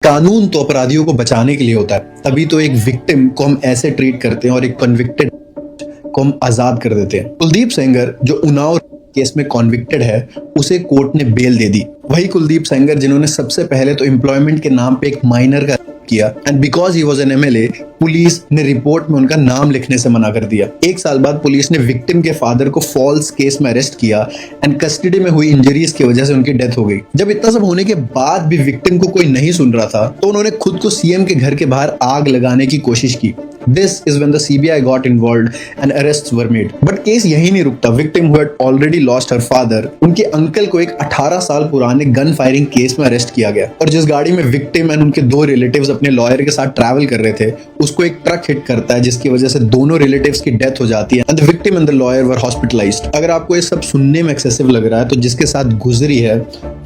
कानून तो अपराधियों को बचाने के लिए होता है, तभी तो एक विक्टिम को हम ऐसे ट्रीट करते हैं और एक कन्विक्टेड को हम आजाद कर देते हैं। कुलदीप सेंगर जो उन्नाव केस में कॉन्विक्टेड है, उसे कोर्ट ने बेल दे दी। वही कुलदीप सेंगर जिन्होंने सबसे पहले तो एम्प्लॉयमेंट के नाम पे एक माइनर का किया and because he was an MLA, police ने रिपोर्ट में उनका नाम लिखने से मना कर दिया। एक साल बाद पुलिस ने विक्टिम के फादर को फॉल्स केस में अरेस्ट किया एंड कस्टडी में हुई इंजरीज की वजह से उनकी डेथ हो गई। जब इतना सब होने के बाद भी विक्टिम को कोई नहीं सुन रहा था तो उन्होंने खुद को सीएम के घर के बाहर आग लगाने की कोशिश की। This is when the CBI got involved and arrests were made. But case यही नहीं रुकता। Victim who had already lost her father, उनके अंकल को एक 18 साल पुराने गन फायरिंग केस में अरेस्ट किया गया और जिस गाड़ी में विक्टिम एंड उनके दो रिलेटिव्स अपने लॉयर के साथ ट्रैवल कर रहे थे, उसको एक ट्रक हिट करता है जिसकी वजह से दोनों रिलेटिव्स की डेथ हो जाती है and the victim and the lawyer were hospitalised. अगर आपको ये सब सुनने में एक्सेसिव लग रहा है तो जिसके साथ गुजरी है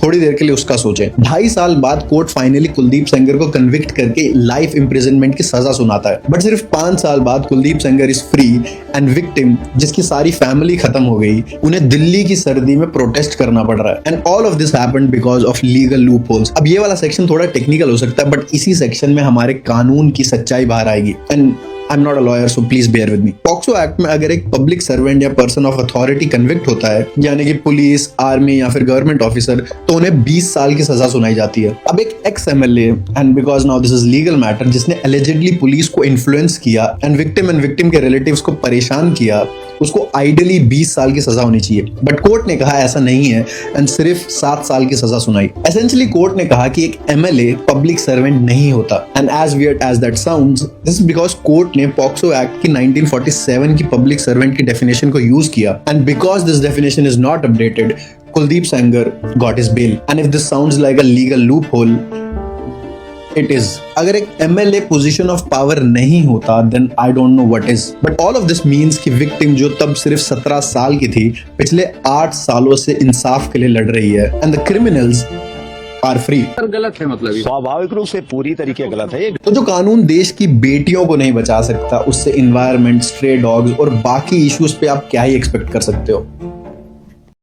थोड़ी देर के लिए उसका सोचें। 2.5 साल बाद कोर्ट फाइनली कुलदीप सेंगर को कन्विक्ट करके लाइफ इम्प्रिजनमेंट की सजा सुनाता है। बट सिर्फ 5 साल बाद Kuldeep Sengar is free and victim, जिसकी सारी फैमिली खत्म हो गई, उन्हें दिल्ली की सर्दी में प्रोटेस्ट करना पड़ रहा है and all of this happened because of legal loopholes. अब ये वाला सेक्शन थोड़ा टेक्निकल हो सकता है बट इसी सेक्शन में हमारे कानून की सच्चाई बाहर आएगी and I am not a lawyer so please bear with me. POCSO act में अगर एक पब्लिक सर्वेंट या पर्सन ऑफ अथॉरिटी कन्विक्ट होता है, यानी कि पुलिस, आर्मी या फिर गवर्नमेंट ऑफिसर, तो उन्हें 20 साल की सजा सुनाई जाती है। अब एक ex MLA and because now this is legal matter, जिसने एलिजिडली पुलिस को इन्फ्लुएंस किया एंड विक्टिम के रिलेटिव्स को परेशान किया, उसको आइडियली 20 साल की सजा होनी चाहिए। बट कोर्ट ने कहा ऐसा नहीं है एंड सिर्फ 7 साल की सजा सुनाई। एसेंशियली कोर्ट ने कहा कि एक एमएलए पब्लिक सर्वेंट नहीं होता and as weird as that sounds, this is because court ने पॉक्सो एक्ट की 1947 की पब्लिक सर्वेंट की डेफिनेशन को यूज किया and because this definition is not updated, Kuldeep Sengar got his bail and if this sounds like a legal loophole, it is. अगर एक MLA position of power नहीं होता then I don't know what is. But all of this means कि victim जो तब सिर्फ 17 साल की थी, पिछले 8 सालों से इंसाफ के लिए लड़ रही है and the criminals are free. गलत है, मतलब स्वाभाविक रूप से पूरी तरीके गलत है। तो जो कानून देश की बेटियों को नहीं बचा सकता, उससे इन्वायरमेंट, स्ट्रे डॉग्स और बाकी इश्यूज पे आप क्या ही एक्सपेक्ट कर सकते हो।